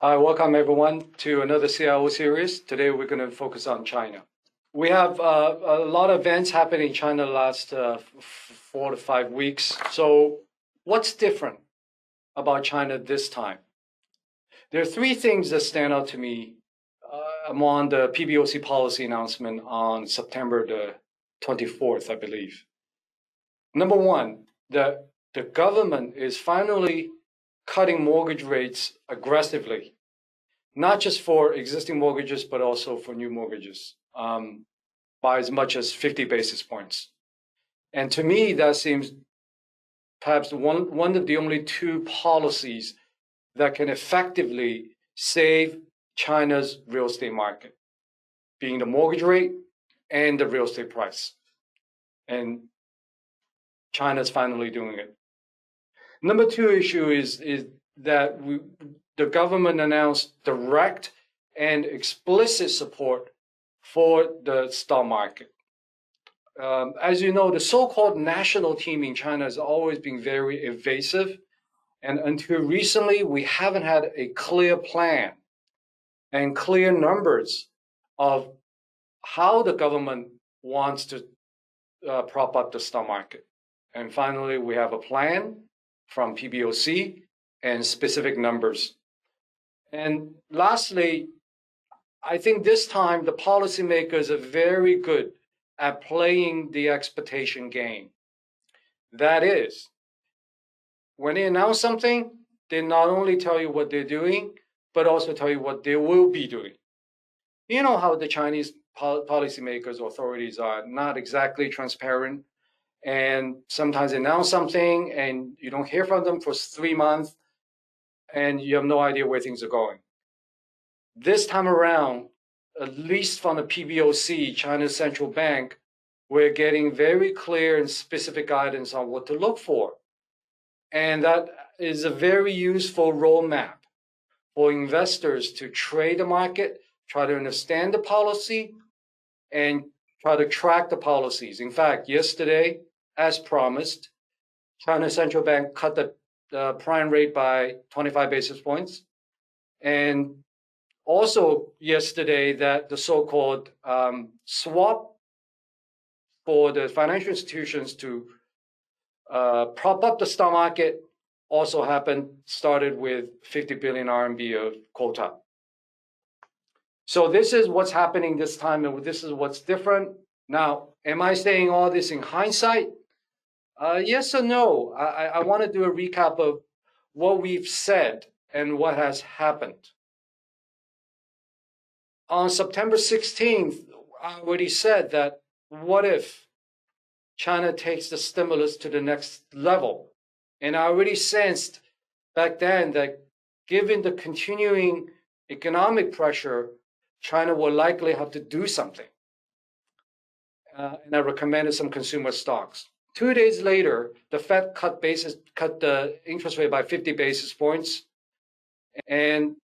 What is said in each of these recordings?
Hi, welcome everyone to another CIO series. Today we're going to focus on China. We have a lot of events happening in China the last 4 to 5 weeks. So what's different about China this time? There are three things that stand out to me among the PBOC policy announcement on September the 24th, I believe. Number one, the government is finally cutting mortgage rates aggressively, not just for existing mortgages, but also for new mortgages, by as much as 50 basis points. And to me, that seems perhaps one of the only two policies that can effectively save China's real estate market, being the mortgage rate and the real estate price. And China's finally doing it. Number two issue is that the government announced direct and explicit support for the stock market. As you know, the so-called national team in China has always been very evasive. And until recently, we haven't had a clear plan and clear numbers of how the government wants to prop up the stock market. And finally, we have a plan from PBOC and specific numbers. And lastly, I think this time the policymakers are very good at playing the expectation game. That is, when they announce something, they not only tell you what they're doing, but also tell you what they will be doing. You know how the Chinese policymakers, authorities are not exactly transparent, and sometimes they announce something and you don't hear from them for 3 months, and you have no idea where things are going. This time around, at least from the PBOC, China's central bank, we're getting very clear and specific guidance on what to look for. And that is a very useful roadmap for investors to trade the market, try to understand the policy, and try to track the policies. In fact, yesterday, as promised, China's central bank cut the prime rate by 25 basis points. And also yesterday, that the so-called swap for the financial institutions to prop up the stock market also happened, started with 50 billion RMB of quota. So this is what's happening this time, and this is what's different. Now, am I saying all this in hindsight? Yes or no? I want to do a recap of what we've said and what has happened. On September 16th, I already said that what if China takes the stimulus to the next level? And I already sensed back then that given the continuing economic pressure, China will likely have to do something. And I recommended some consumer stocks. 2 days later, the Fed cut the interest rate by 50 basis points. And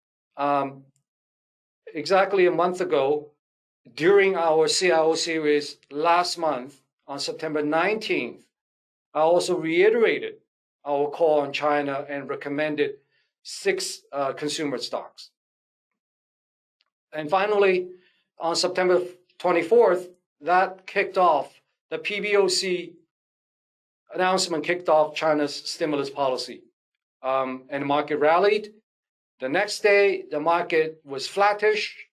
exactly a month ago, during our CIO series last month, on September 19th, I also reiterated our call on China and recommended 6 consumer stocks. And finally, on September 24th, that kicked off, the PBOC announcement kicked off China's stimulus policy. And the market rallied. The next day, the market was flattish.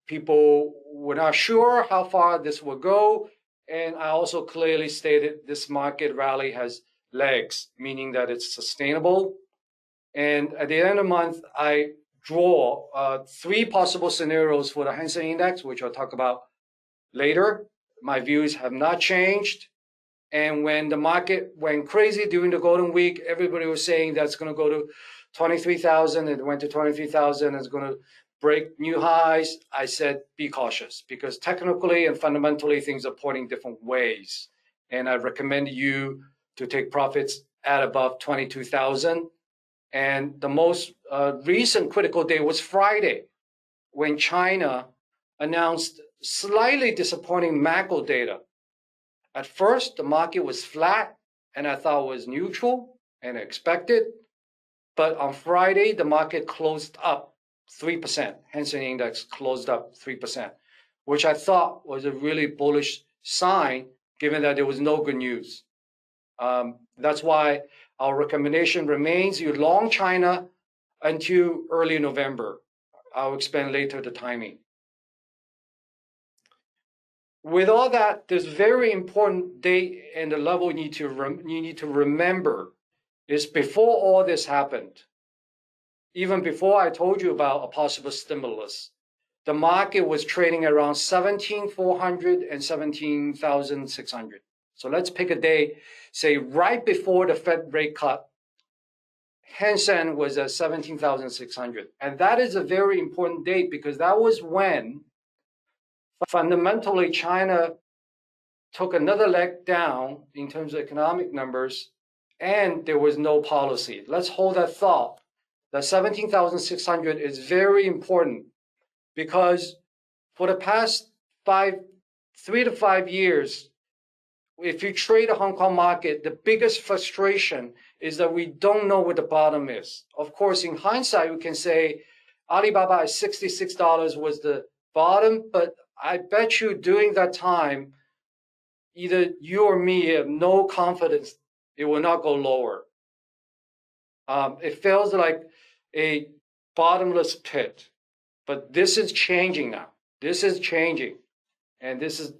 People were not sure how far this would go. And I also clearly stated this market rally has legs, meaning that it's sustainable. And at the end of the month, I draw 3 possible scenarios for the Hang Seng Index, which I'll talk about later. My views have not changed. And when the market went crazy during the Golden Week, everybody was saying that's going to go to 23,000. It went to 23,000. It's going to break new highs. I said, be cautious, because technically and fundamentally, things are pointing different ways. And I recommend you to take profits at above 22,000. And the most recent critical day was Friday, when China announced slightly disappointing macro data. At first, the market was flat, and I thought it was neutral and expected. But on Friday, the market closed up 3%. Hansen Index closed up 3%, which I thought was a really bullish sign, given that there was no good news. That's why our recommendation remains you long China until early November. I'll explain later the timing. With all that, there's very important date and the level you need to remember is before all this happened, even before I told you about a possible stimulus, the market was trading around 17,400 and 17,600. So let's pick a day, say right before the Fed rate cut, Hang Seng was at 17,600. And that is a very important date because that was when fundamentally China took another leg down in terms of economic numbers and there was no policy. Let's hold that thought. The 17,600 is very important because for the past 3 to 5 years, if you trade the Hong Kong market, the biggest frustration is that we don't know what the bottom is. Of course, in hindsight, we can say Alibaba at $66 was the bottom, but I bet you during that time, either you or me have no confidence it will not go lower. It feels like a bottomless pit, but this is changing now. This is changing. And this is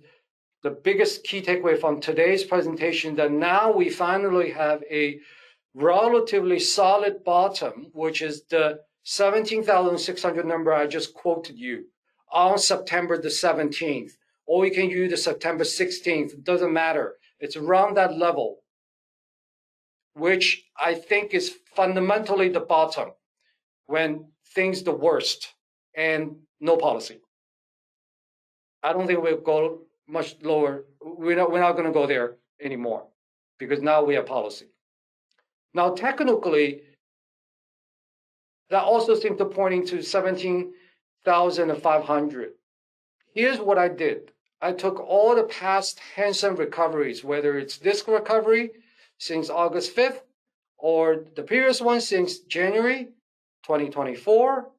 the biggest key takeaway from today's presentation, that now we finally have a relatively solid bottom, which is the 17,600 number I just quoted you on September the 17th. Or you can use the September 16th, it doesn't matter. It's around that level, which I think is fundamentally the bottom when things the worst and no policy. I don't think we'll go much lower. We're not going to go there anymore because now we have policy. Now, technically, that also seems to pointing to 17,500. Here's what I did. I took all the past Hang Seng recoveries, whether it's this recovery since August 5th or the previous one since January 2024,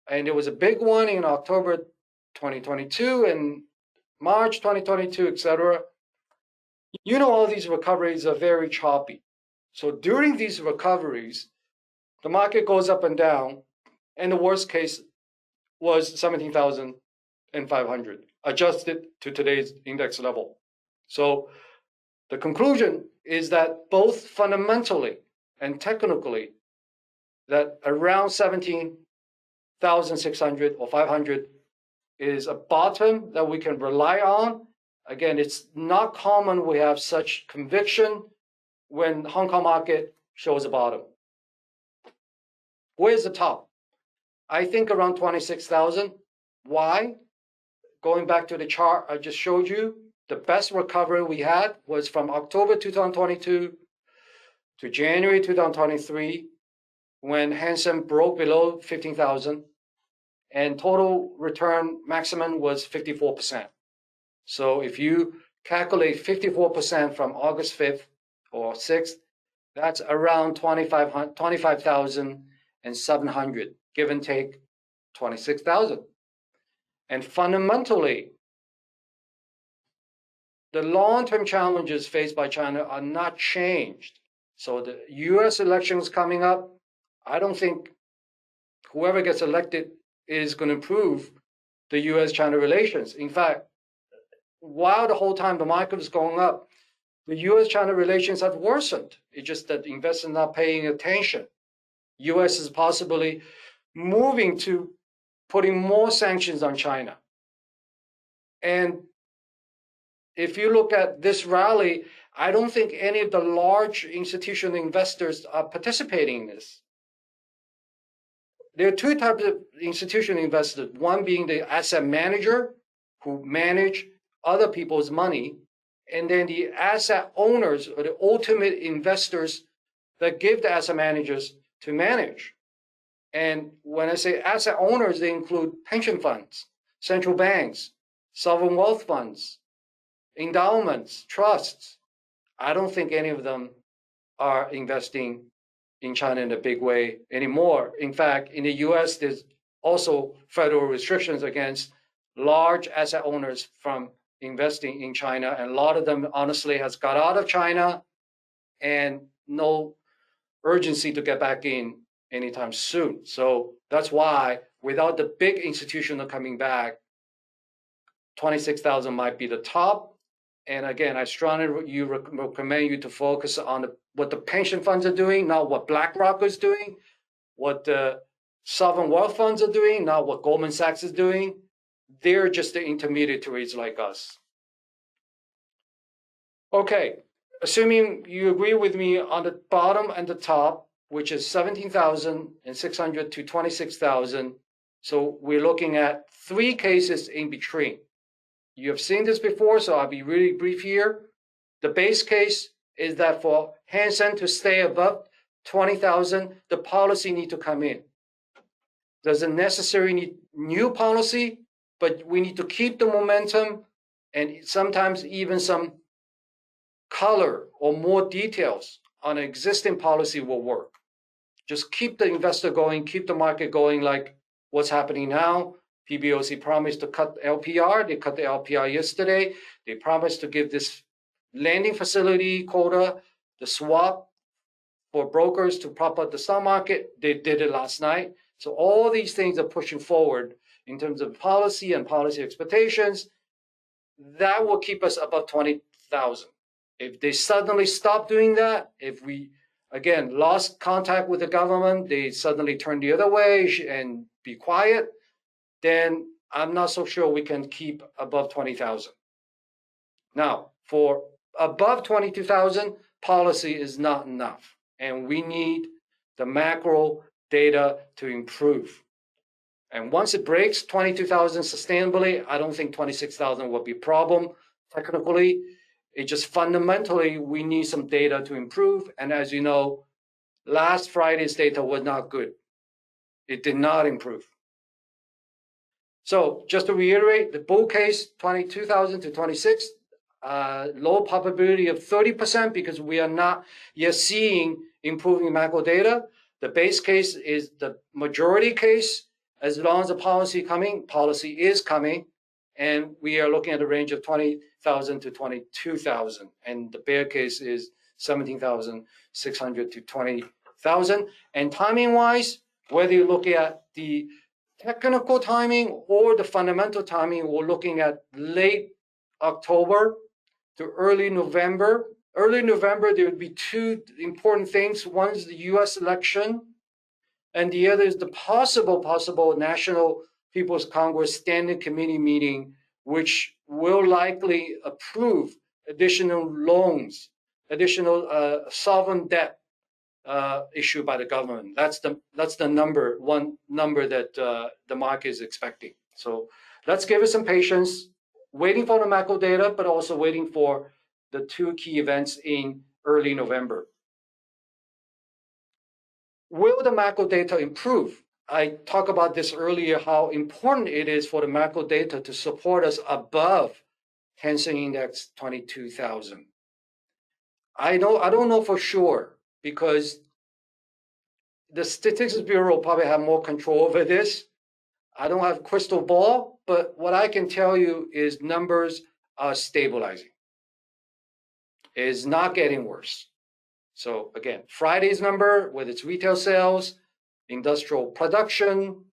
and there was a big one in October 2022 and March 2022, etc. You know, all these recoveries are very choppy. So during these recoveries, the market goes up and down, and the worst case was 17,500, adjusted to today's index level. So the conclusion is that both fundamentally and technically, that around 17,600 or 500 is a bottom that we can rely on. Again, it's not common we have such conviction when Hong Kong market shows a bottom. Where's the top? I think around 26,000. Why? Going back to the chart I just showed you, the best recovery we had was from October 2022 to January 2023, when Hang Seng broke below 15,000, and total return maximum was 54%. So if you calculate 54% from August 5th or 6th, that's around 25,700, give and take 26,000. And fundamentally, the long-term challenges faced by China are not changed. So the US elections coming up, I don't think whoever gets elected is going to improve the US-China relations. In fact, while the whole time the market is going up, the US-China relations have worsened. It's just that investors are not paying attention. US is possibly moving to putting more sanctions on China. And if you look at this rally, I don't think any of the large institutional investors are participating in this. There are two types of institutional investors, one being the asset manager who manage other people's money, and then the asset owners or the ultimate investors that give the asset managers to manage. And when I say asset owners, they include pension funds, central banks, sovereign wealth funds, endowments, trusts. I don't think any of them are investing in China in a big way anymore. In fact, in the US, there's also federal restrictions against large asset owners from investing in China. And a lot of them honestly has got out of China and no urgency to get back in anytime soon. So that's why without the big institutional coming back, 26,000 might be the top. And again, I strongly recommend you to focus on what the pension funds are doing, not what BlackRock is doing, what the sovereign wealth funds are doing, not what Goldman Sachs is doing. They're just the intermediaries like us. Okay, assuming you agree with me on the bottom and the top, which is 17,600 to 26,000. So we're looking at 3 cases in between. You have seen this before, so I'll be really brief here. The base case is that for Hang Seng to stay above 20,000, the policy need to come in. Doesn't necessarily need new policy, but we need to keep the momentum, and sometimes even some color or more details on an existing policy will work. Just keep the investor going, keep the market going like what's happening now. PBOC promised to cut LPR. They cut the LPR yesterday. They promised to give this lending facility quota, the swap for brokers to prop up the stock market. They did it last night. So all these things are pushing forward in terms of policy and policy expectations. That will keep us above 20,000. If they suddenly stop doing that, if we, again, lost contact with the government, they suddenly turn the other way and be quiet, then I'm not so sure we can keep above 20,000. Now, for above 22,000, policy is not enough, and we need the macro data to improve. And once it breaks 22,000 sustainably, I don't think 26,000 will be a problem technically. It just fundamentally, we need some data to improve. And as you know, last Friday's data was not good. It did not improve. So just to reiterate, the bull case, 22,000 to 26, low probability of 30% because we are not yet seeing improving macro data. The base case is the majority case. As long as the policy is coming, and we are looking at a range of 20,000 to 22,000. And the bear case is 17,600 to 20,000. And timing-wise, whether you look at the technical timing or the fundamental timing, we're looking at late October to early November. Early November, there would be 2 important things. One is the US election, and the other is the possible National People's Congress Standing Committee meeting, which will likely approve additional loans, additional sovereign debt issued by the government. That's the one number that the market is expecting. So let's give it some patience, waiting for the macro data, but also waiting for the 2 key events in early November. Will the macro data improve? I talked about this earlier, how important it is for the macro data to support us above Hang Seng Index 22,000. I don't know for sure because the Statistics Bureau probably have more control over this. I don't have a crystal ball, but what I can tell you is numbers are stabilizing. It is not getting worse. So again, Friday's number, whether it's retail sales, industrial production,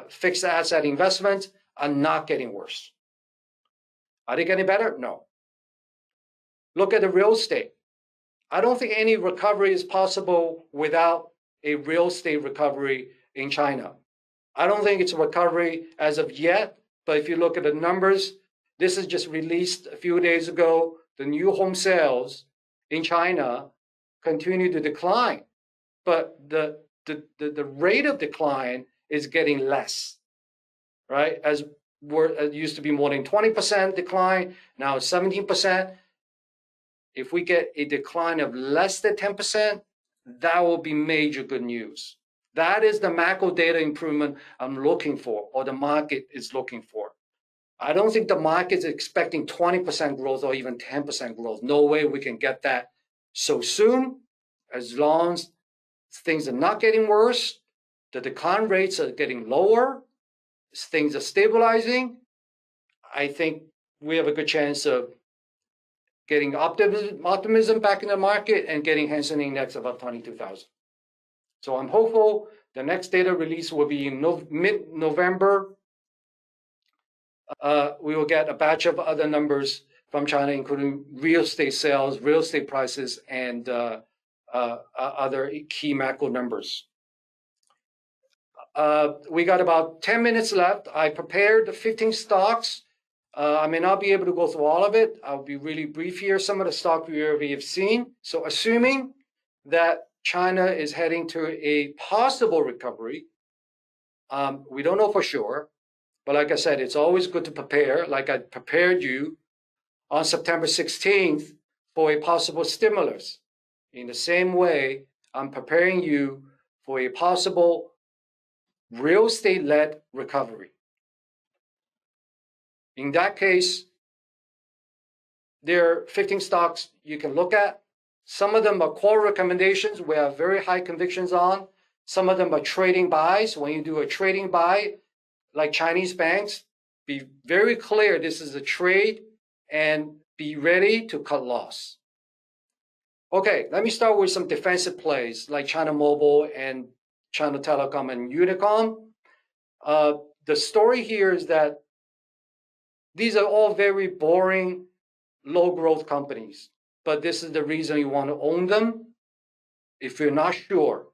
fixed asset investments, are not getting worse. Are they getting better? No. Look at the real estate. I don't think any recovery is possible without a real estate recovery in China. I don't think it's a recovery as of yet, but if you look at the numbers, this is just released a few days ago. The new home sales in China continue to decline, but the rate of decline is getting less, right? It used to be more than 20% decline, now it's 17%. If we get a decline of less than 10%, that will be major good news. That is the macro data improvement I'm looking for, or the market is looking for. I don't think the market is expecting 20% growth or even 10% growth. No way we can get that so soon, as long as things are not getting worse. The decline rates are getting lower. Things are stabilizing. I think we have a good chance of getting optimism back in the market and getting Hang Seng Index above 22,000. So I'm hopeful the next data release will be in mid-November. We will get a batch of other numbers from China, including real estate sales, real estate prices, and other key macro numbers. We got about 10 minutes left. I prepared the 15 stocks. I may not be able to go through all of it. I'll be really brief here. Some of the stocks we already have seen. So assuming that China is heading to a possible recovery, we don't know for sure. But like I said, it's always good to prepare, like I prepared you on September 16th for a possible stimulus. In the same way, I'm preparing you for a possible real estate-led recovery. In that case, there are 15 stocks you can look at. Some of them are core recommendations we have very high convictions on. Some of them are trading buys. When you do a trading buy, like Chinese banks, be very clear this is a trade and be ready to cut loss. Okay, let me start with some defensive plays like China Mobile and China Telecom and Unicom. The story here is that these are all very boring, low growth companies, but this is the reason you want to own them. If you're not sure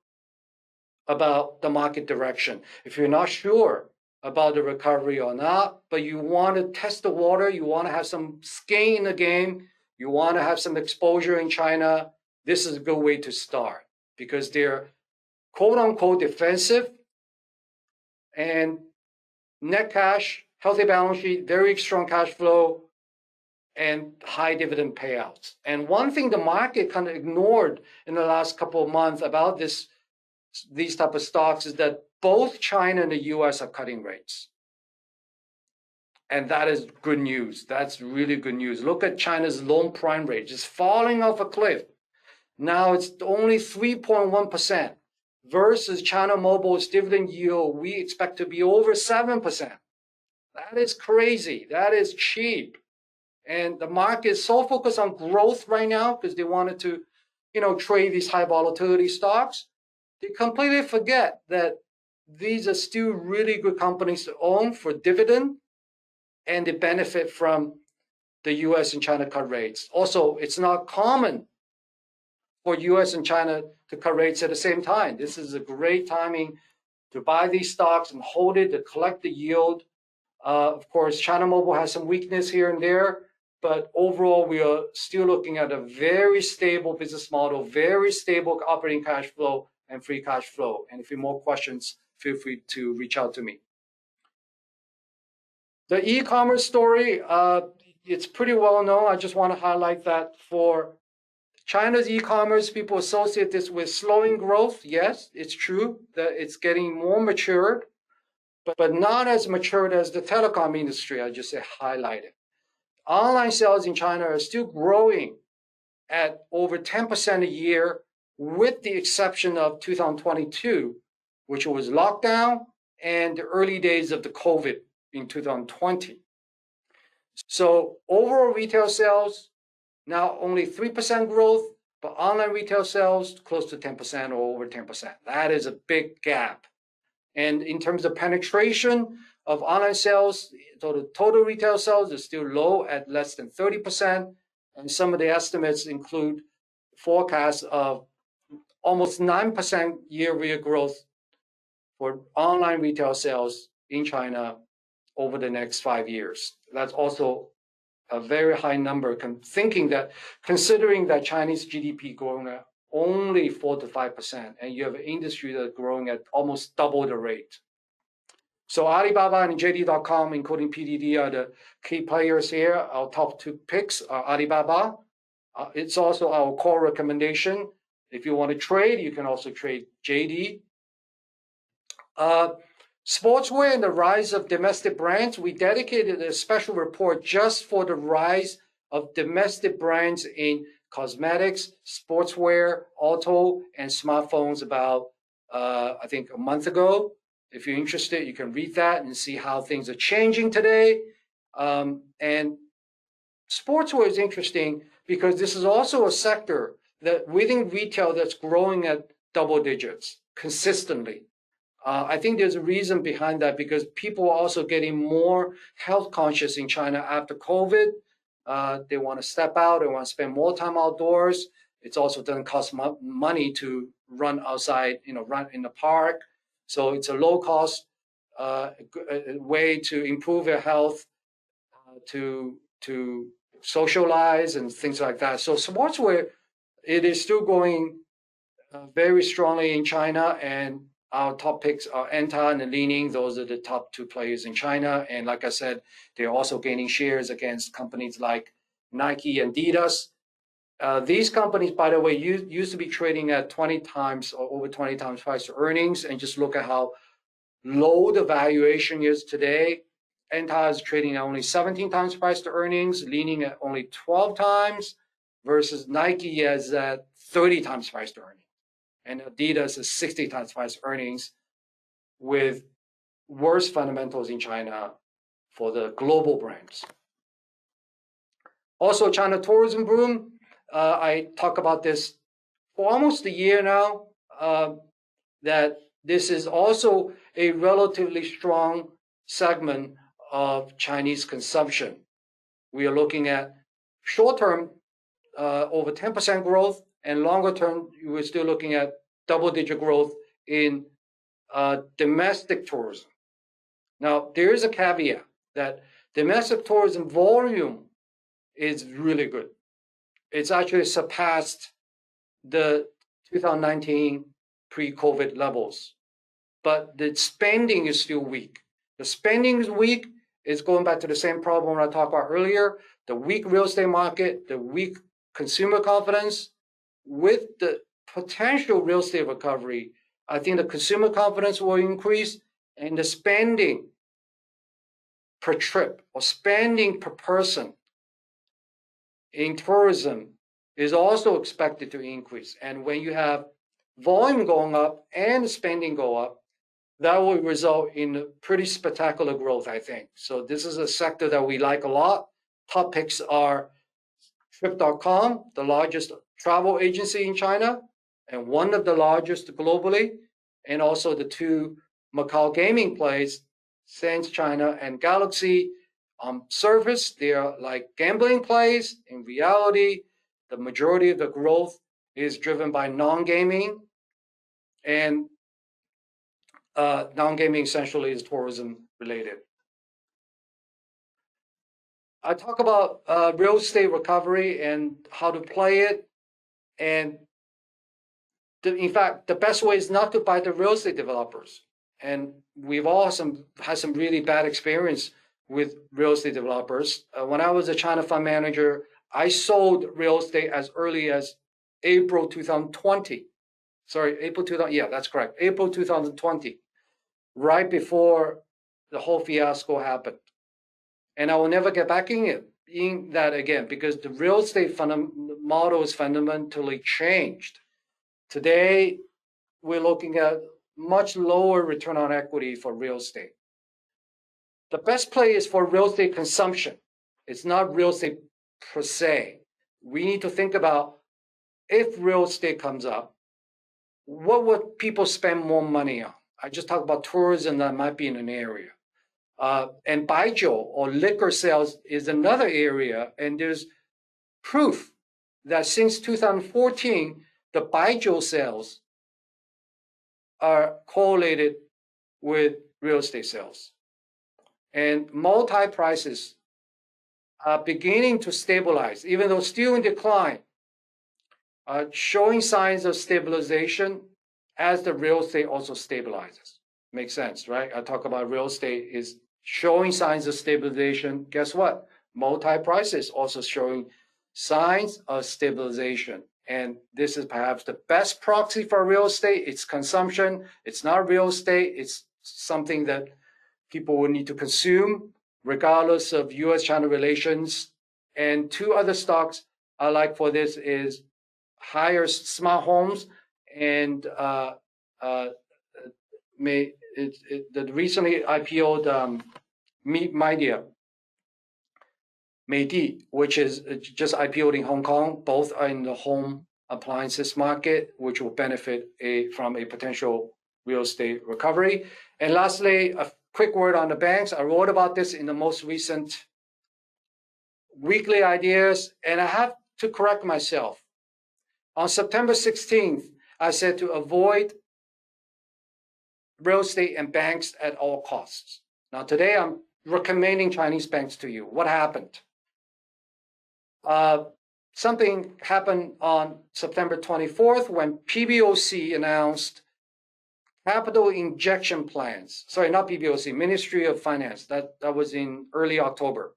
about the market direction, if you're not sure about the recovery or not, but you want to test the water, you want to have some skin in the game, you want to have some exposure in China, this is a good way to start because they're quote unquote defensive and net cash, healthy balance sheet, very strong cash flow, and high dividend payouts. And one thing the market kind of ignored in the last couple of months about these type of stocks is that both China and the US are cutting rates. And that is good news. That's really good news. Look at China's loan prime rate, just falling off a cliff. Now it's only 3.1% versus China Mobile's dividend yield we expect to be over 7%. That is crazy. That is cheap. And the market is so focused on growth right now because they wanted to, trade these high volatility stocks. They completely forget that these are still really good companies to own for dividend, and they benefit from the US and China cut rates. Also, it's not common for US and China to cut rates at the same time. This is a great timing to buy these stocks and hold it, to collect the yield. Of course, China Mobile has some weakness here and there, but overall, we are still looking at a very stable business model, very stable operating cash flow and free cash flow. And if you have more questions, feel free to reach out to me. The e-commerce story, it's pretty well known. I just want to highlight that for China's e-commerce, people associate this with slowing growth. Yes, it's true that it's getting more matured, but not as matured as the telecom industry, I just highlighted. Online sales in China are still growing at over 10% a year, with the exception of 2022, which was lockdown, and the early days of the COVID in 2020. So overall retail sales, now only 3% growth, but online retail sales close to 10% or over 10%. That is a big gap. And in terms of penetration of online sales, total retail sales is still low at less than 30%. And some of the estimates include forecasts of almost 9% year-over-year growth for online retail sales in China over the next 5 years. That's also a very high number, considering that Chinese GDP growing at only 4 to 5%, and you have an industry that's growing at almost double the rate. So Alibaba and JD.com, including PDD, are the key players here. Our top two picks are Alibaba. It's also our core recommendation. If you want to trade, you can also trade JD. Sportswear and the rise of domestic brands. We dedicated a special report just for the rise of domestic brands in cosmetics, sportswear, auto, and smartphones about, I think, a month ago. If you're interested, you can read that and see how things are changing today. And sportswear is interesting because this is also a sector that within retail that's growing at double digits consistently. I think there's a reason behind that because people are also getting more health conscious in China after COVID. They want to step out, they want to spend more time outdoors. It also doesn't cost money to run outside, run in the park. So it's a low cost way to improve your health, to socialize and things like that. So sportswear, it is still going very strongly in China, and our top picks are Anta and Li-Ning. Those are the top two players in China. And like I said, they're also gaining shares against companies like Nike and Adidas. These companies, by the way, used to be trading at 20 times or over 20 times price to earnings, and just look at how low the valuation is today. Anta is trading at only 17 times price to earnings, Li-Ning at only 12 times, versus Nike is at 30 times price to earnings. And Adidas is 60 times price earnings, with worse fundamentals in China for the global brands. Also, China tourism boom. I talk about this for almost a year now, that this is also a relatively strong segment of Chinese consumption. We are looking at short-term over 10% growth, and longer term, we're still looking at double-digit growth in domestic tourism. Now, there is a caveat that domestic tourism volume is really good. It's actually surpassed the 2019 pre-COVID levels, but the spending is still weak. The spending is weak. It's going back to the same problem I talked about earlier, the weak real estate market, the weak consumer confidence. With the potential real estate recovery, I think the consumer confidence will increase, and the spending per trip or spending per person in tourism is also expected to increase. And when you have volume going up and spending go up, that will result in pretty spectacular growth, I think. So this is a sector that we like a lot. Top picks are Trip.com, the largest travel agency in China and one of the largest globally, and also the two Macau gaming plays, Sands China and Galaxy. Surface, they are like gambling plays. In reality, the majority of the growth is driven by non-gaming, and non-gaming essentially is tourism related. I talk about real estate recovery and how to play it. And in fact, the best way is not to buy the real estate developers. And we've all had some really bad experience with real estate developers. When I was a China fund manager, I sold real estate as early as April 2020. Sorry, April 2000. Yeah, that's correct. April 2020, right before the whole fiasco happened. And I will never get back in that again, because the real estate model is fundamentally changed. Today, we're looking at much lower return on equity for real estate. The best play is for real estate consumption. It's not real estate per se. We need to think about, if real estate comes up, what would people spend more money on? I just talked about tourism that might be in an area. And Baijiu, or liquor sales, is another area. And there's proof that since 2014, the Baijiu sales are correlated with real estate sales. And multi-prices are beginning to stabilize, even though still in decline, showing signs of stabilization as the real estate also stabilizes. Makes sense, right? I talk about real estate is showing signs of stabilization. Guess what? Multi-prices also showing signs of stabilization. And this is perhaps the best proxy for real estate. It's consumption. It's not real estate. It's something that people will need to consume regardless of US-China relations. And two other stocks I like for this is higher smart homes and the recently IPO'd Meidi, which is just IPO'd in Hong Kong. Both are in the home appliances market, which will benefit from a potential real estate recovery. And lastly, a quick word on the banks. I wrote about this in the most recent weekly ideas, and I have to correct myself. On September 16th, I said to avoid real estate and banks at all costs. Now today I'm recommending Chinese banks to you. What happened? Something happened on September 24th when PBOC announced capital injection plans. Sorry, not PBOC, Ministry of Finance. That was in early October.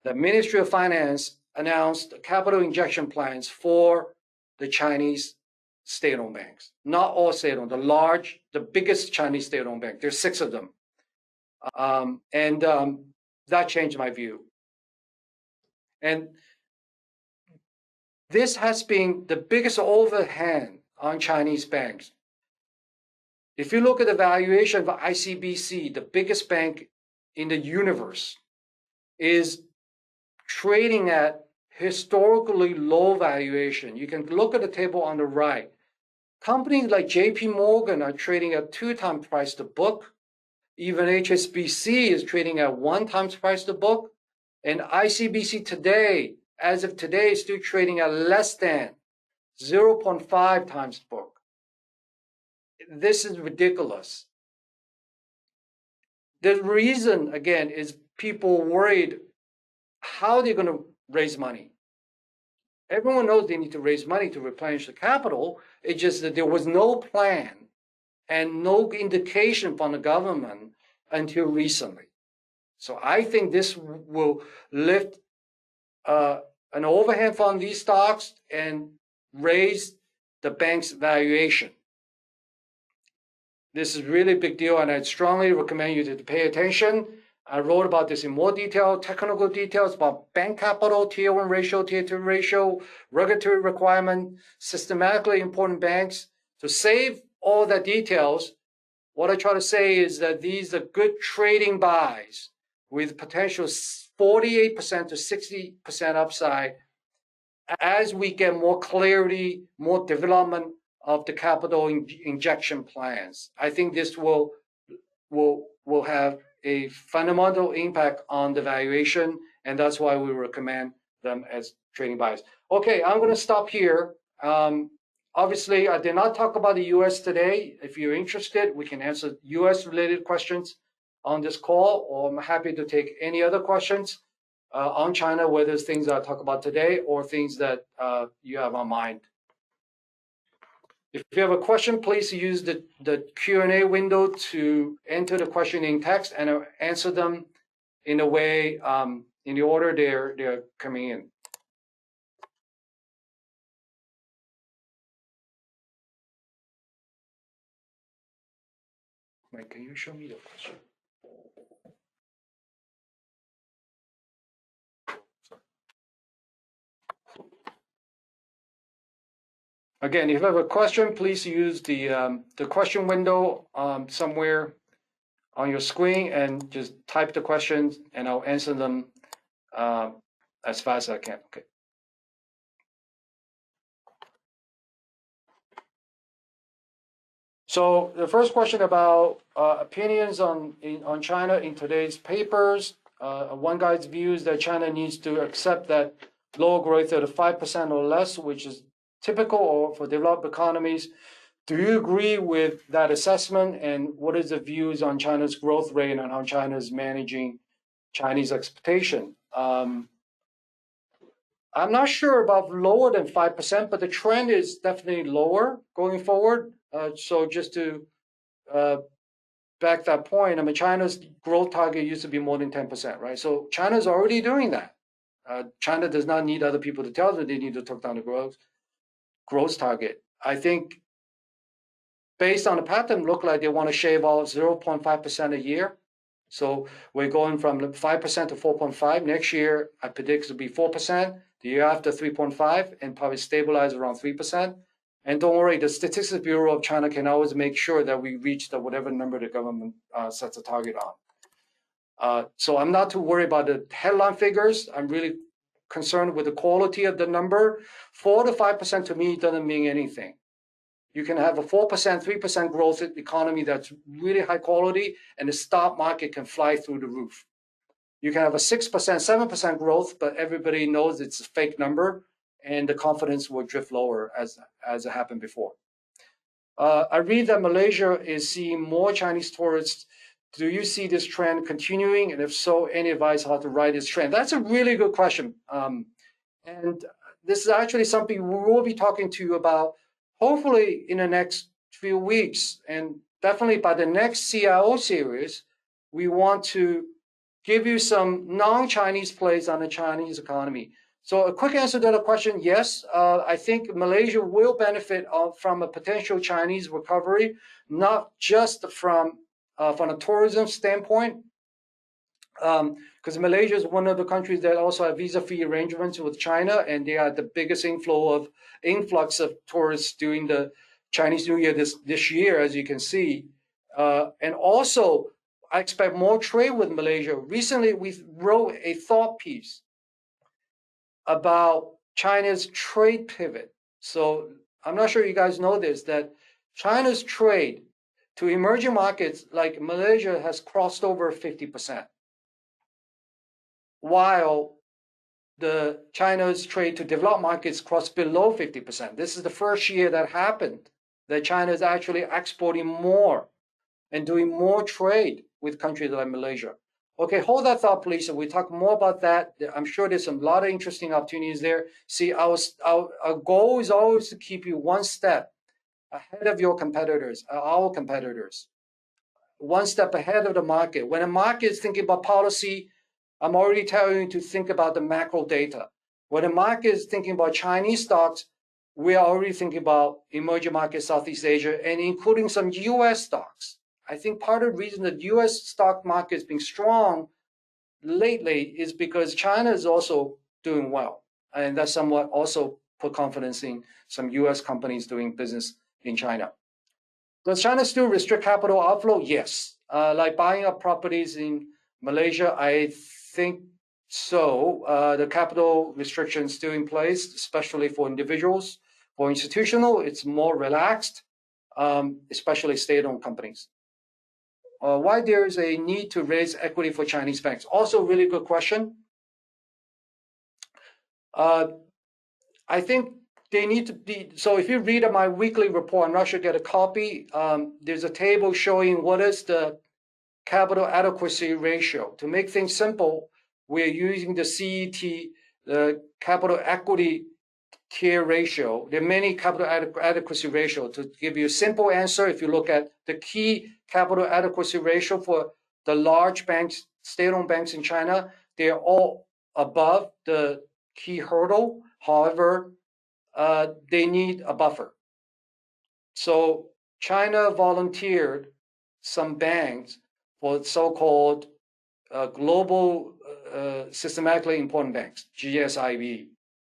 The Ministry of Finance announced capital injection plans for the Chinese state-owned banks. Not all state-owned, the biggest Chinese state-owned bank. There's 6 of them. That changed my view. And this has been the biggest overhang on Chinese banks. If you look at the valuation of ICBC, the biggest bank in the universe, is trading at historically low valuation. You can look at the table on the right. Companies like JP Morgan are trading at 2 times price to book. Even HSBC is trading at 1 times price to book. And ICBC today, as of today, is still trading at less than 0.5 times book. This is ridiculous. The reason, again, is people worried how they're going to raise money. Everyone knows they need to raise money to replenish the capital. It's just that there was no plan and no indication from the government until recently. So I think this will lift an overhang from these stocks and raise the bank's valuation. This is really a big deal, and I strongly recommend you to pay attention. I wrote about this in more detail, technical details about bank capital, Tier 1 ratio, Tier 2 ratio, regulatory requirement, systematically important banks. To save all the details, what I try to say is that these are good trading buys with potential 48% to 60% upside as we get more clarity, more development of the capital injection plans. I think this will have a fundamental impact on the valuation, and that's why we recommend them as trading buys. Okay, I'm going to stop here. Obviously, I did not talk about the U.S. today. If you're interested, we can answer U.S.-related questions on this call, or I'm happy to take any other questions on China, whether it's things I talk about today or things that you have on mind. If you have a question, please use the Q&A window to enter the question in text, and I'll answer them in a way, in the order they're coming in. Mike, can you show me the question? Again, if you have a question, please use the question window somewhere on your screen and just type the questions, and I'll answer them as fast as I can. Okay. So the first question about opinions on China in today's papers. One guy's view is that China needs to accept that lower growth at 5% or less, which is typical or for developed economies. Do you agree with that assessment? And what is the views on China's growth rate and how China is managing Chinese expectation? I'm not sure about lower than 5%, but the trend is definitely lower going forward. So just to back that point, I mean, China's growth target used to be more than 10%, right? So China's already doing that. China does not need other people to tell them they need to talk down the growth target. I think based on the pattern, look like they want to shave out 0.5% a year. So we're going from 5% to 4.5. Next year, I predict it will be 4%. the year after 3.5, and probably stabilize around 3%. And don't worry, the Statistics Bureau of China can always make sure that we reach the whatever number the government sets a target on. So I'm not too worried about the headline figures. I'm really concerned with the quality of the number. 4 to 5% to me doesn't mean anything. You can have a 4%, 3% growth economy that's really high quality, and the stock market can fly through the roof. You can have a 6%, 7% growth, but everybody knows it's a fake number, and the confidence will drift lower as it happened before. I read that Malaysia is seeing more Chinese tourists. Do you see this trend continuing? And if so, any advice how to ride this trend? That's a really good question. And this is actually something we will be talking to you about, hopefully in the next few weeks. And definitely by the next CIO series, we want to give you some non-Chinese plays on the Chinese economy. So a quick answer to the question, yes, I think Malaysia will benefit from a potential Chinese recovery, not just from a tourism standpoint, because Malaysia is one of the countries that also have visa-free arrangements with China, and they are the biggest influx of tourists during the Chinese New Year this year, as you can see. And also, I expect more trade with Malaysia. Recently, we wrote a thought piece about China's trade pivot. So I'm not sure you guys know this, that China's trade to emerging markets like Malaysia has crossed over 50%, while the China's trade to developed markets crossed below 50%. This is the first year that happened, that China is actually exporting more and doing more trade with countries like Malaysia. Okay, hold that thought, please. And we talk more about that. I'm sure there's a lot of interesting opportunities there. See, our goal is always to keep you one step ahead of your competitors, our competitors, one step ahead of the market. When the market is thinking about policy, I'm already telling you to think about the macro data. When the market is thinking about Chinese stocks, we are already thinking about emerging markets, Southeast Asia, and including some US stocks. I think part of the reason that US stock market is being strong lately is because China is also doing well. And that's somewhat also put confidence in some US companies doing business in China. Does China still restrict capital outflow? Yes. Like buying up properties in Malaysia, I think so. The capital restrictions still in place, especially for individuals. For institutional, it's more relaxed, especially state-owned companies. Why there is a need to raise equity for Chinese banks? Also, really good question. I think they need to be, so if you read my weekly report, I'm not sure you get a copy, there's a table showing what is the capital adequacy ratio. To make things simple, we're using the CET, the capital equity tier ratio. There are many capital adequacy ratio. To give you a simple answer, if you look at the key capital adequacy ratio for the large banks, state-owned banks in China, they are all above the key hurdle. However, they need a buffer. So China volunteered some banks for so-called global systematically important banks, GSIB.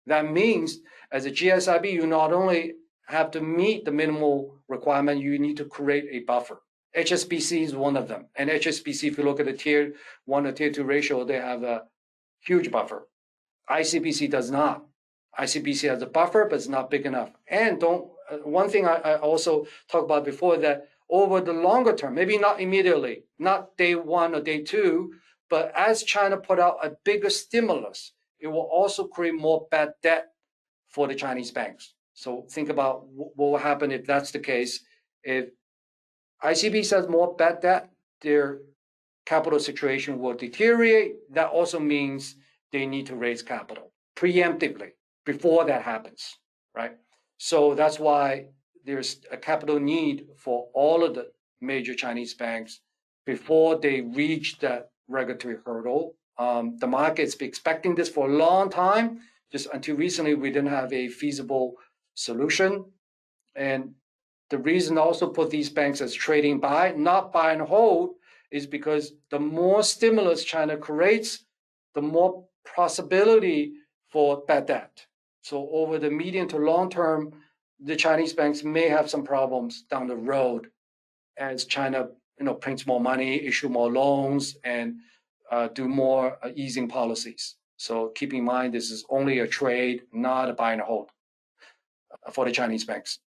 That means as a GSIB, you not only have to meet the minimal requirement, you need to create a buffer. HSBC is one of them. And HSBC, if you look at the tier 1 or tier 2 ratio, they have a huge buffer. ICBC does not. ICBC has a buffer, but it's not big enough. And one thing I also talked about before, that over the longer term, maybe not immediately, not day 1 or day 2, but as China put out a bigger stimulus, it will also create more bad debt for the Chinese banks. So think about what will happen if that's the case. If ICBC has more bad debt, their capital situation will deteriorate. That also means they need to raise capital preemptively before that happens, right? So that's why there's a capital need for all of the major Chinese banks before they reach that regulatory hurdle. The market's been expecting this for a long time. Just until recently, we didn't have a feasible solution. And the reason also put these banks as trading buy, not buy and hold, is because the more stimulus China creates, the more possibility for bad debt. So over the medium to long term, the Chinese banks may have some problems down the road as China, prints more money, issue more loans, and do more easing policies. So keep in mind, this is only a trade, not a buy and hold for the Chinese banks.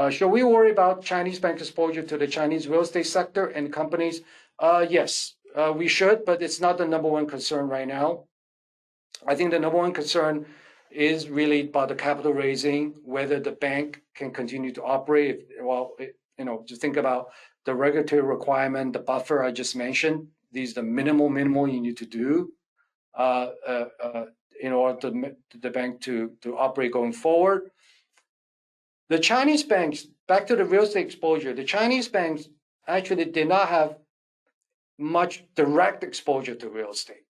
Should we worry about Chinese bank exposure to the Chinese real estate sector and companies? Yes, we should, but it's not the number one concern right now. I think the number one concern is really about the capital raising, whether the bank can continue to operate. Just think about the regulatory requirement, the buffer I just mentioned. These are the minimal you need to do in order to the bank to operate going forward. The Chinese banks, back to the real estate exposure, the Chinese banks actually did not have much direct exposure to real estate,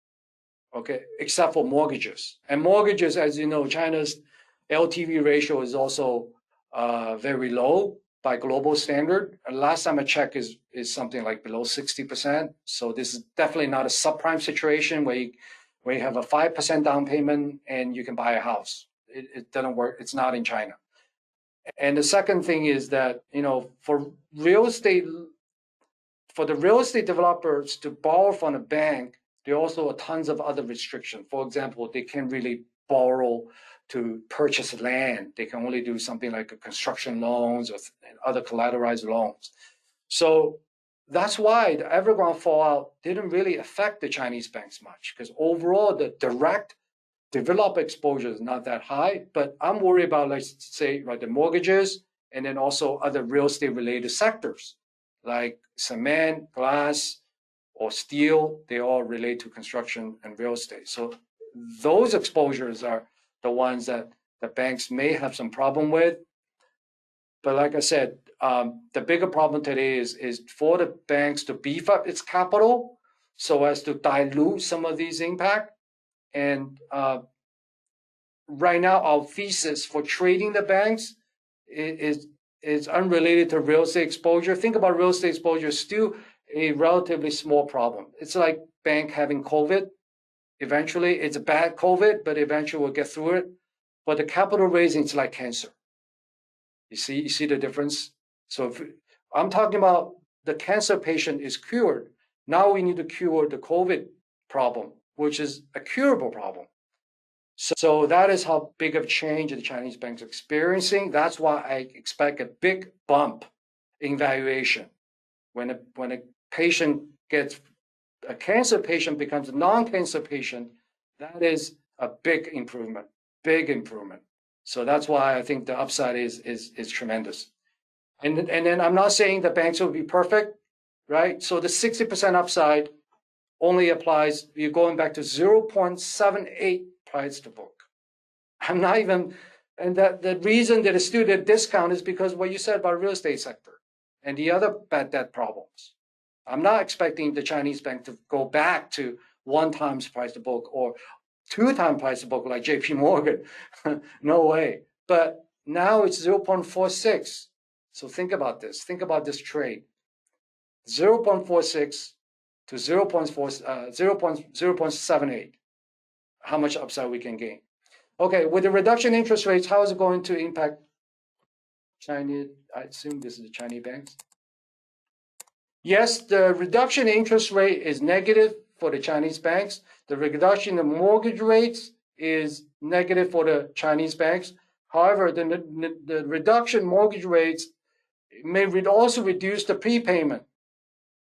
okay, except for mortgages. And mortgages, as you know, China's LTV ratio is also very low by global standard. Last time I checked is something like below 60%. So this is definitely not a subprime situation where you have a 5% down payment and you can buy a house. It doesn't work. It's not in China. And the second thing is that, for the real estate developers to borrow from a bank, there are also tons of other restrictions. For example, they can't really borrow to purchase land. They can only do something like a construction loans or other collateralized loans. So that's why the Evergrande fallout didn't really affect the Chinese banks much, because overall the direct developer exposure is not that high. But I'm worried about, let's say, the mortgages and then also other real estate related sectors like cement, glass, or steel. They all relate to construction and real estate. So those exposures are the ones that the banks may have some problem with. But like I said, the bigger problem today is for the banks to beef up its capital so as to dilute some of these impact. And right now, our thesis for trading the banks is unrelated to real estate exposure. Think about real estate exposure, still a relatively small problem. It's like bank having COVID. Eventually, it's a bad COVID, but eventually we'll get through it. But the capital raising is like cancer. You see the difference? So if I'm talking about the cancer patient is cured, now we need to cure the COVID problem, which is a curable problem. So that is how big of a change the Chinese banks are experiencing. That's why I expect a big bump in valuation. When a patient gets, a cancer patient becomes a non-cancer patient, that is a big improvement. So that's why I think the upside is tremendous. And then I'm not saying the banks will be perfect, right? So the 60% upside only applies, you're going back to 0.78 price to book. I'm not even, and that the reason that it's still a discount is because what you said about real estate sector and the other bad debt problems. I'm not expecting the Chinese bank to go back to 1 times price to book or 2 times price to book like JP Morgan. No way. But now it's 0.46. So think about this. Think about this trade. 0.46 to 0.78. How much upside we can gain. Okay, with the reduction in interest rates, how is it going to impact Chinese? I assume this is the Chinese banks. Yes, the reduction in interest rate is negative for the Chinese banks. The reduction in mortgage rates is negative for the Chinese banks. However, the reduction in mortgage rates may also reduce the prepayment.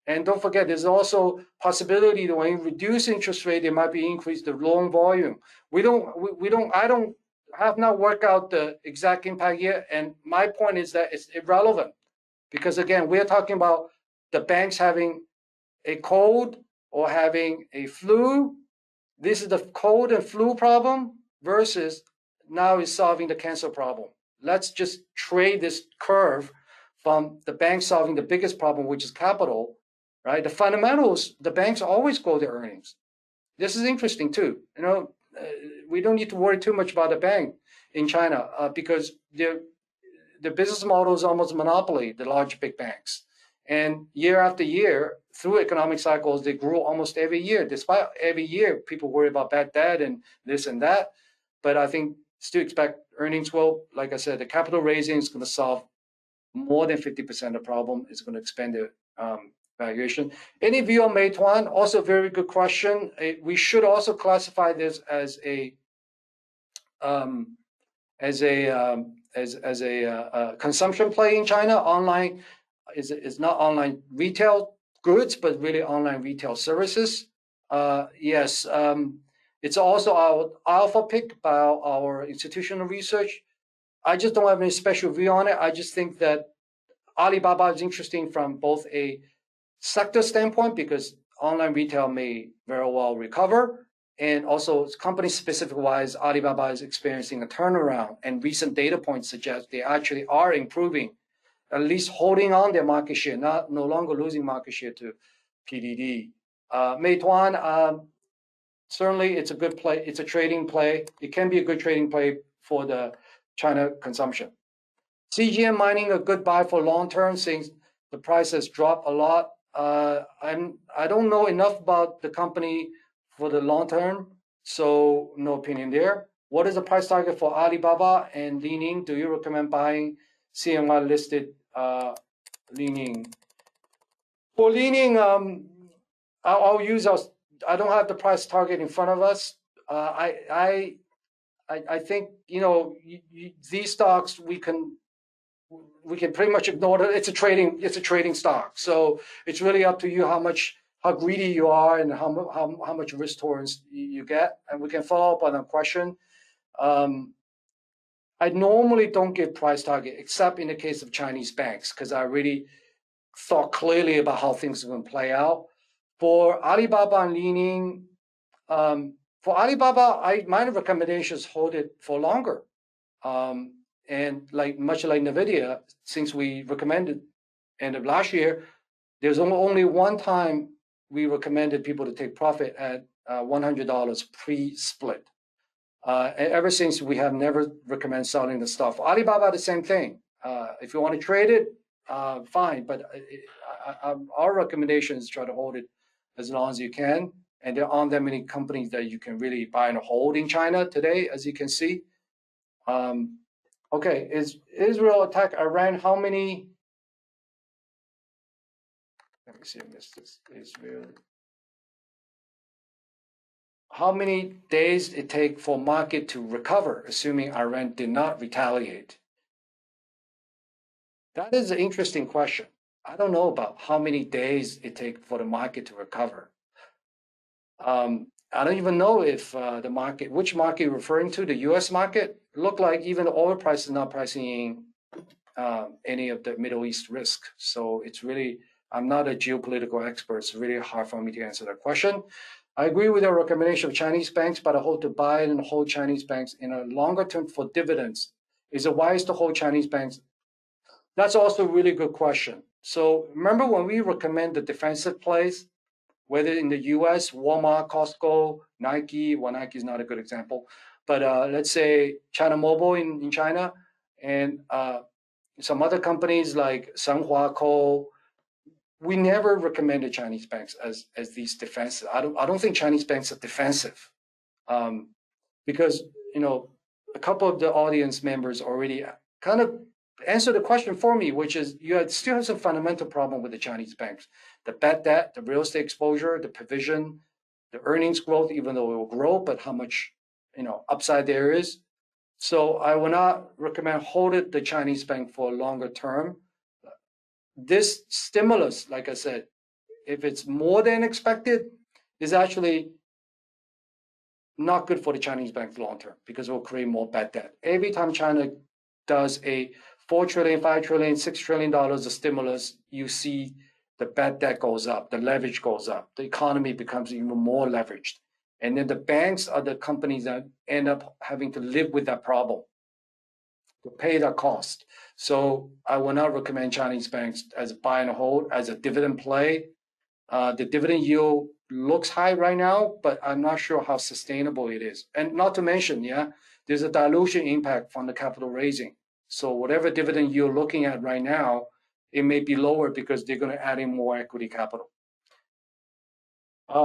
And don't forget, there's also possibility that when you reduce interest rate, there might be increase the loan volume. I have not worked out the exact impact yet. And my point is that it's irrelevant because again, we're talking about the banks having a cold or having a flu. This is the cold and flu problem versus now is solving the cancer problem. Let's just trade this curve from the bank solving the biggest problem, which is capital. Right, the fundamentals, the banks always grow their earnings. This is interesting too. We don't need to worry too much about the bank in China because the business model is almost monopoly, the large big banks, And year after year, through economic cycles, they grew almost every year. Despite every year, people worry about bad debt and this and that. But I think still expect earnings growth. Like I said, the capital raising is going to solve more than 50% of the problem. It's going to expand the valuation. Any view on Meituan? Also, very good question. We should also classify this as a consumption play in China. Online is not online retail goods, but really online retail services. Yes, it's also our alpha pick by our institutional research. I just don't have any special view on it. I just think that Alibaba is interesting from both a sector standpoint because online retail may very well recover, and also company specific wise, Alibaba is experiencing a turnaround, and recent data points suggest they actually are improving, at least holding on their market share, no longer losing market share to PDD. Meituan, certainly it's a good play. It's a trading play. It can be a good trading play for the China consumption. CGM Mining a good buy for long term since the price has dropped a lot. I don't know enough about the company for the long term, so no opinion there. What is the price target for Alibaba and Li-Ning? Do you recommend buying CNY listed Li-Ning? For Li-Ning, I'll use our. I don't have the price target in front of us. I think these stocks we can pretty much ignore it. It's a trading stock. So it's really up to you how greedy you are and how much risk tolerance you get. And we can follow up on a question. I normally don't give price target except in the case of Chinese banks because I really thought clearly about how things are going to play out. For Alibaba and Li-Ning, for Alibaba, my recommendation is hold it for longer. And much like NVIDIA, since we recommended end of last year, there's only one time we recommended people to take profit at $100 pre-split. And ever since, we have never recommended selling the stuff. Alibaba, the same thing. If you want to trade it, fine. But our recommendation is try to hold it as long as you can. And there aren't that many companies that you can really buy and hold in China today, as you can see. Okay, is Israel attack Iran? How many? Let me see. I missed this. Israel. How many days it take for market to recover, assuming Iran did not retaliate? That is an interesting question. I don't know about how many days it takes for the market to recover. I don't even know if the market, which market you're referring to, the U.S. market, look like even the oil price is not pricing in any of the Middle East risk. So it's really, I'm not a geopolitical expert. It's really hard for me to answer that question. I agree with your recommendation of Chinese banks, but I hold to buy and hold Chinese banks in a longer term for dividends. Is it wise to hold Chinese banks? That's also a really good question. So remember when we recommend the defensive plays, whether in the US, Walmart, Costco, Nike, well, Nike is not a good example, but let's say China Mobile in China, and some other companies like Senhua Co. We never recommended Chinese banks as these defensive. I don't think Chinese banks are defensive, because a couple of the audience members already kind of answered the question for me, which is still have some fundamental problem with the Chinese banks. The bad debt, the real estate exposure, the provision, the earnings growth, even though it will grow, but how much upside there is. So I will not recommend holding the Chinese bank for a longer term. This stimulus, like I said, if it's more than expected, is actually not good for the Chinese banks long term because it will create more bad debt. Every time China does a $4 trillion, $5 trillion, $6 trillion of stimulus, you see the bad debt goes up, the leverage goes up, the economy becomes even more leveraged. And then the banks are the companies that end up having to live with that problem, to pay that cost. So I will not recommend Chinese banks as a buy and hold, as a dividend play. The dividend yield looks high right now, but I'm not sure how sustainable it is. And not to mention, there's a dilution impact from the capital raising. So whatever dividend you're looking at right now it may be lower because they're going to add in more equity capital.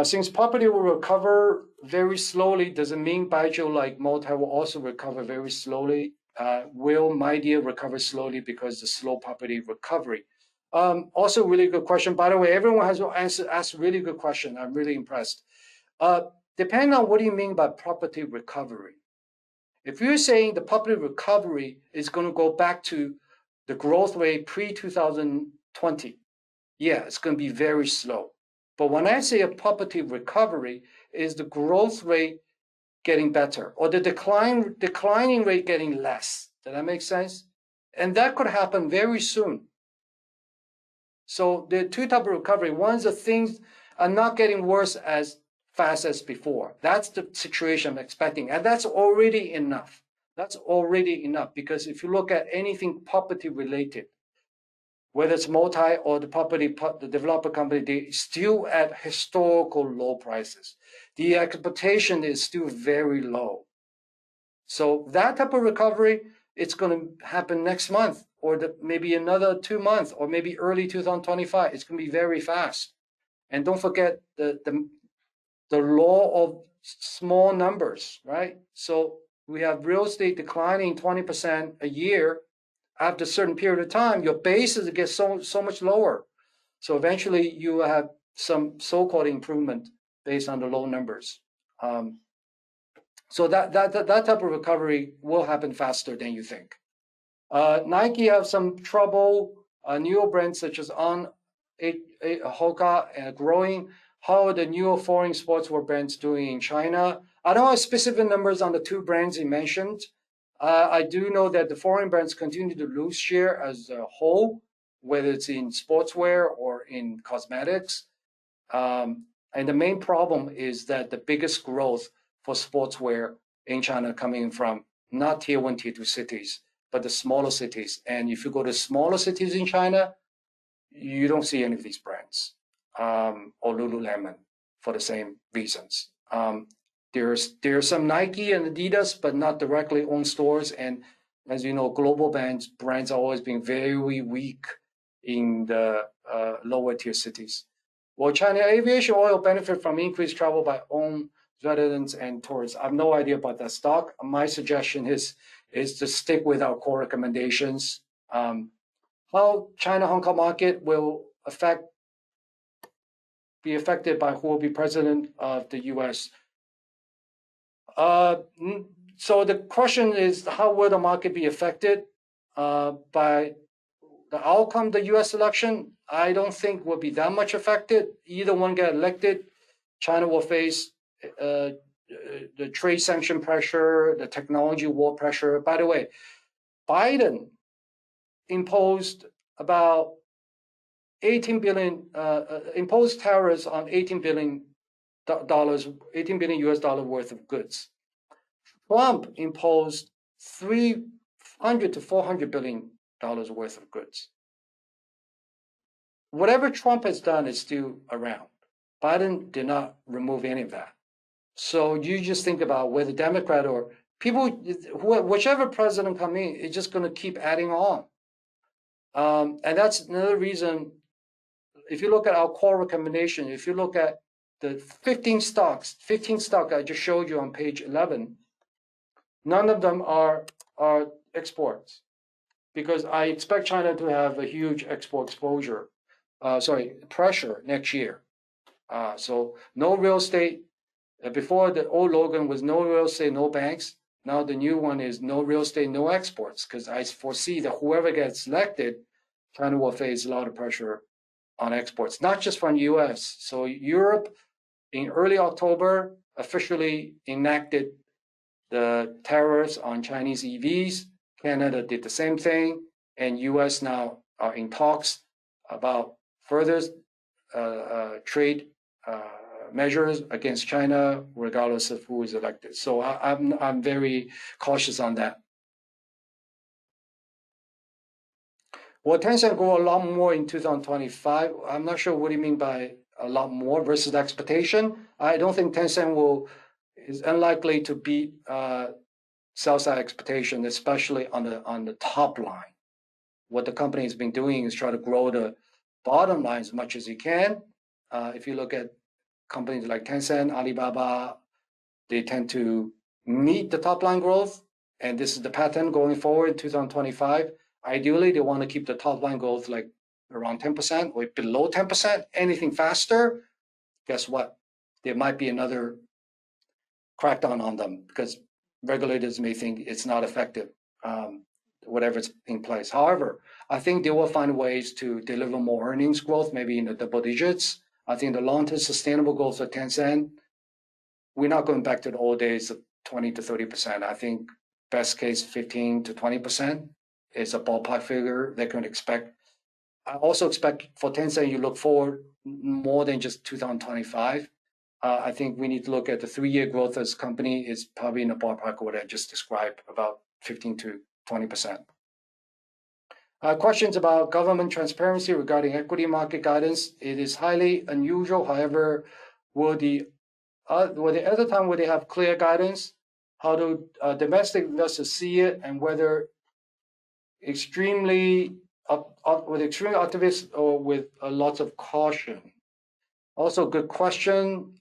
Since property will recover very slowly, doesn't mean Kweichow like Moutai will also recover very slowly. Will my deal recover slowly because the slow property recovery? Also, really good question. By the way, everyone has asked really good question. I'm really impressed. Depending on what do you mean by property recovery? If you're saying the property recovery is going to go back to the growth rate pre-2020, yeah, it's going to be very slow. But when I say a property recovery, is the growth rate getting better or the declining rate getting less? Does that make sense? And that could happen very soon. So the two types of recovery. One is the things are not getting worse as fast as before. That's the situation I'm expecting. And that's already enough. That's already enough because if you look at anything property related, whether it's Moutai or the developer company, they still at historical low prices. The expectation is still very low. So that type of recovery, it's going to happen next month or maybe another 2 months or maybe early 2025. It's going to be very fast. And don't forget the law of small numbers, right? So we have real estate declining 20% a year. After a certain period of time, your bases get so much lower. So eventually you have some so-called improvement based on the low numbers. So that type of recovery will happen faster than you think. Nike have some trouble. Newer brands such as On, Hoka, growing. How are the newer foreign sportswear brands doing in China? I don't have specific numbers on the two brands you mentioned. I do know that the foreign brands continue to lose share as a whole, whether it's in sportswear or in cosmetics. And the main problem is that the biggest growth for sportswear in China coming from not tier 1, tier 2 cities, but the smaller cities. And if you go to smaller cities in China, you don't see any of these brands or Lululemon for the same reasons. There's some Nike and Adidas, but not directly owned stores. And as you know, global brands are always being very weak in the lower tier cities. Will China aviation oil benefit from increased travel by own residents and tourists? I have no idea about that stock. My suggestion is to stick with our core recommendations. How China-Hong Kong market will be affected by who will be president of the U.S. So the question is, how will the market be affected by the outcome of the U.S. election? I don't think will be that much affected. Either one get elected, China will face the trade sanction pressure, the technology war pressure. By the way, Biden imposed about 18 billion, imposed tariffs on $18 billion US dollar worth of goods. Trump imposed $300 to $400 billion worth of goods. Whatever Trump has done is still around. Biden did not remove any of that. So you just think about whether Democrat or people, whichever president come in, it's just going to keep adding on. And that's another reason, if you look at our core recommendation, if you look at the 15 stocks I just showed you on page 11, none of them are exports, because I expect China to have a huge export pressure next year. So no real estate. Before the old Logan was no real estate, no banks. Now the new one is no real estate, no exports, because I foresee that whoever gets elected, China will face a lot of pressure on exports, not just from the US. So Europe in early October officially enacted the tariffs on Chinese EVs. Canada did the same thing, and US now are in talks about further trade measures against China, regardless of who is elected. So I'm very cautious on that. Will Tencent grow a lot more in 2025? I'm not sure what you mean by a lot more versus expectation. I don't think Tencent is unlikely to beat sell-side expectation, especially on the top line. what the company has been doing is try to grow the bottom line as much as you can. If you look at companies like Tencent, Alibaba, they tend to meet the top line growth, and this is the pattern going forward in 2025. Ideally, they want to keep the top line growth like around 10% or below 10%. Anything faster, guess what? There might be another crackdown on them because regulators may think it's not effective, whatever's in place. However, I think they will find ways to deliver more earnings growth, maybe in the double digits. I think the long-term sustainable goals of Tencent, we're not going back to the old days of 20 to 30%. I think best case 15 to 20% is a ballpark figure they can expect. I also expect for Tencent, you look forward more than just 2025. I think we need to look at the 3-year growth as a company is probably in the ballpark of what I just described, about 15 to 20%. Questions about government transparency regarding equity market guidance. It is highly unusual. However, will the other time where they have clear guidance, how do domestic investors see it, and whether extremely optimistic or with lots of caution? Also, good question.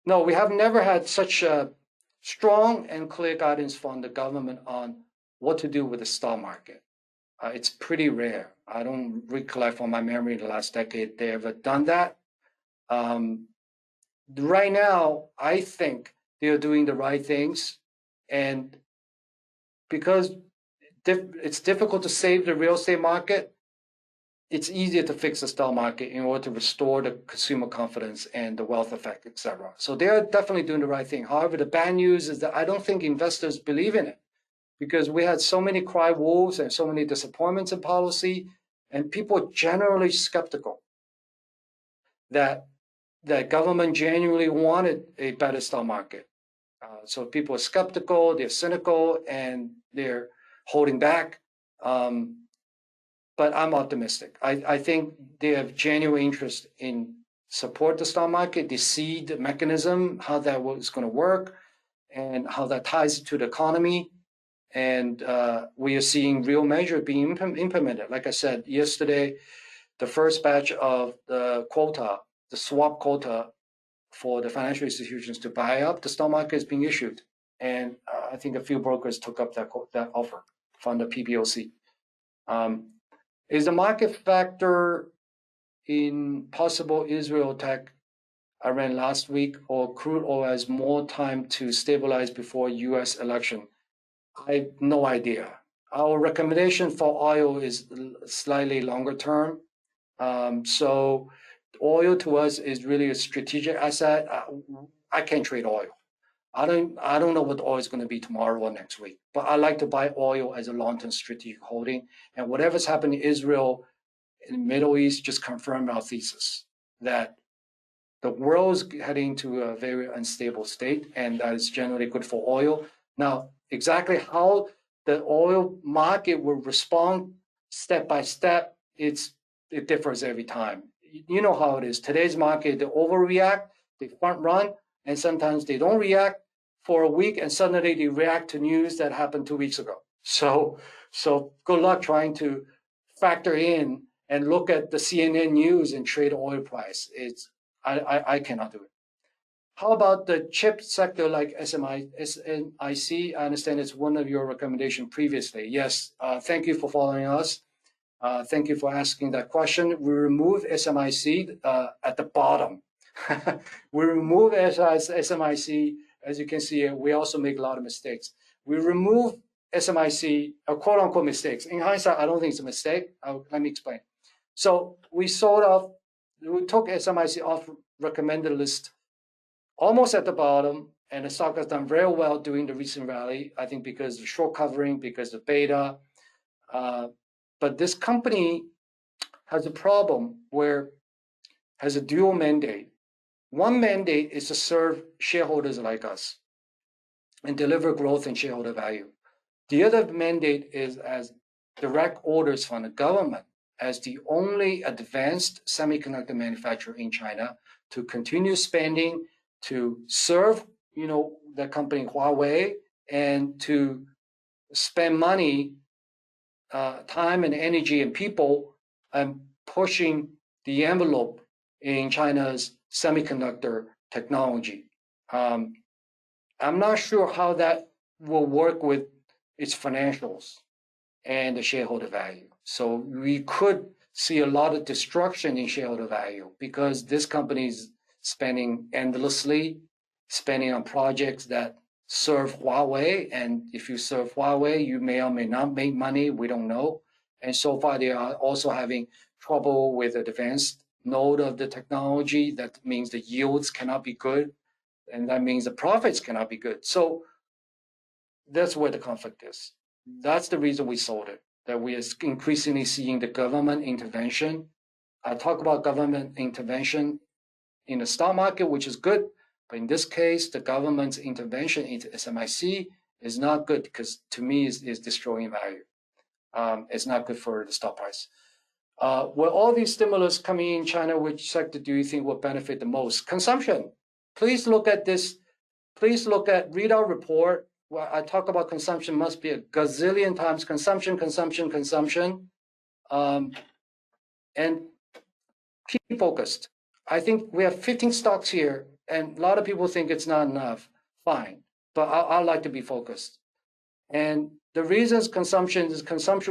No, we have never had such a strong and clear guidance from the government on what to do with the stock market. It's pretty rare. I don't recollect from my memory in the last decade they ever done that. Right now, I think they're doing the right things, and because it's difficult to save the real estate market, it's easier to fix the stock market in order to restore the consumer confidence and the wealth effect, etc. So they're definitely doing the right thing. However, the bad news is that I don't think investors believe in it because we had so many cry wolves and so many disappointments in policy, and people are generally skeptical that government genuinely wanted a better stock market. So people are skeptical, they're cynical, and they're holding back. But I'm optimistic. I think they have genuine interest in support the stock market. They see the mechanism, how that is going to work, and how that ties to the economy. And we are seeing real measures being implemented. Like I said yesterday, the first batch of the quota, the swap quota for the financial institutions to buy up the stock market is being issued. And I think a few brokers took up that offer from the PBOC. Is the market factor in possible Israel attack Iran last week or crude oil has more time to stabilize before U.S. election? I have no idea. Our recommendation for oil is slightly longer term. So oil to us is really a strategic asset. I can't trade oil. I don't know what the oil is going to be tomorrow or next week, but I like to buy oil as a long-term strategic holding. And whatever's happening in Israel, in the Middle East, just confirmed our thesis that the world is heading to a very unstable state, and that is generally good for oil. Now, exactly how the oil market will respond step by step, it differs every time. You know how it is. Today's market, they overreact, they front run, and sometimes they don't react for a week, and suddenly they react to news that happened 2 weeks ago. So good luck trying to factor in and look at the CNN news and trade oil price. I cannot do it. How about the chip sector like SMIC? I understand it's one of your recommendations previously. Yes, thank you for following us. Thank you for asking that question. We remove SMIC at the bottom. We remove SMIC, as you can see, we also make a lot of mistakes. We remove SMIC, quote unquote mistakes. In hindsight, I don't think it's a mistake. Let me explain. So we took SMIC off recommended list almost at the bottom, and the stock has done very well during the recent rally, I think because of short covering, because of beta. But this company has a problem where it has a dual mandate. One mandate is to serve shareholders like us and deliver growth and shareholder value. The other mandate is as direct orders from the government as the only advanced semiconductor manufacturer in China to continue spending to serve, the company Huawei and to spend money, time and energy and people and pushing the envelope in China's semiconductor technology. I'm not sure how that will work with its financials and the shareholder value. So we could see a lot of destruction in shareholder value because this company is spending endlessly, spending on projects that serve Huawei. And if you serve Huawei, you may or may not make money. We don't know. And so far, they are also having trouble with the advanced node of the technology. That means the yields cannot be good. And that means the profits cannot be good. So that's where the conflict is. That's the reason we sold it, that we are increasingly seeing the government intervention. I talk about government intervention in the stock market, which is good. But in this case, the government's intervention into SMIC is not good because to me is destroying value. It's not good for the stock price. With all these stimulus coming in China, which sector do you think will benefit the most? Consumption. Please look at this. Please read our report. Well, I talk about consumption must be a gazillion times consumption, and keep focused. I think we have 15 stocks here, and a lot of people think it's not enough. Fine, but I like to be focused. And the reasons consumption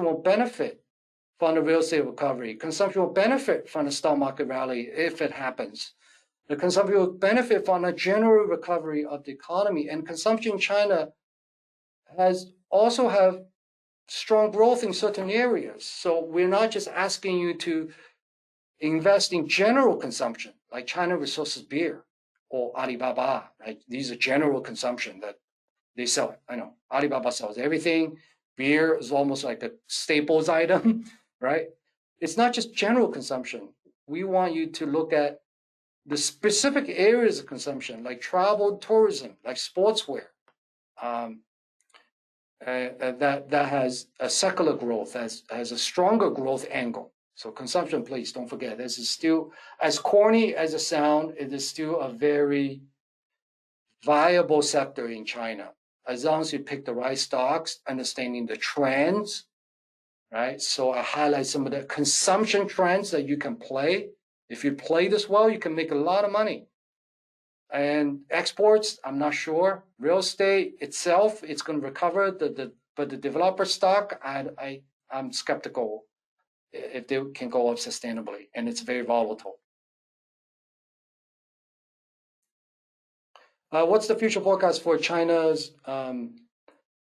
will benefit from the real estate recovery. Consumption will benefit from the stock market rally if it happens. The consumption will benefit from a general recovery of the economy, and consumption in China also have strong growth in certain areas. So we're not just asking you to invest in general consumption, like China Resources Beer or Alibaba, right? These are general consumption that they sell. I know Alibaba sells everything. Beer is almost like a staples item, right? It's not just general consumption. We want you to look at the specific areas of consumption, like travel, tourism, like sportswear, that has a secular growth, has a stronger growth angle. So consumption, please don't forget, this is still, as corny as it sounds, it is still a very viable sector in China, as long as you pick the right stocks, understanding the trends, right? So I highlight some of the consumption trends that you can play. If you play this well, you can make a lot of money. And exports, I'm not sure. Real estate itself, it's going to recover. But the developer stock, I'm skeptical if they can go up sustainably, and it's very volatile. What's the future forecast for China's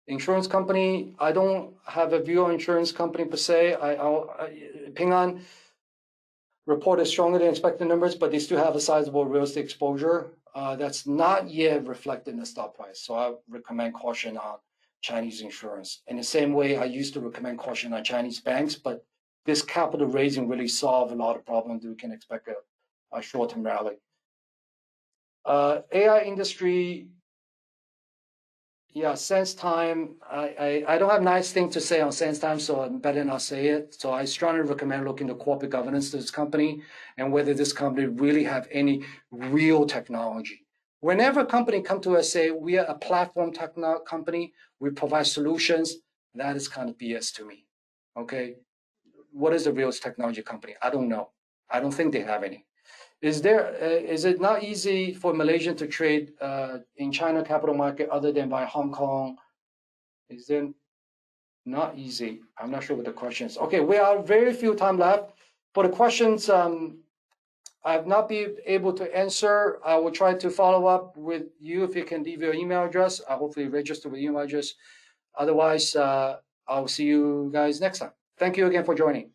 insurance company? I don't have a view on insurance company per se. Ping An reported stronger than expected numbers, but they still have a sizable real estate exposure. That's not yet reflected in the stock price. So I recommend caution on Chinese insurance. In the same way, I used to recommend caution on Chinese banks, but this capital raising really solved a lot of problems. We can expect a short-term rally. AI industry, yeah, SenseTime. I don't have nice things to say on SenseTime, so I better not say it. So I strongly recommend looking at corporate governance of this company and whether this company really have any real technology. Whenever a company come to us say we are a platform company, we provide solutions, that is kind of BS to me. Okay, what is a real technology company? I don't know. I don't think they have any. Is it not easy for Malaysian to trade in China capital market other than by Hong Kong? Is it not easy? I'm not sure what the question is. Okay, we are very few time left. For the questions I have not been able to answer, I will try to follow up with you if you can leave your email address. I'll hopefully register with email address. Otherwise, I'll see you guys next time. Thank you again for joining.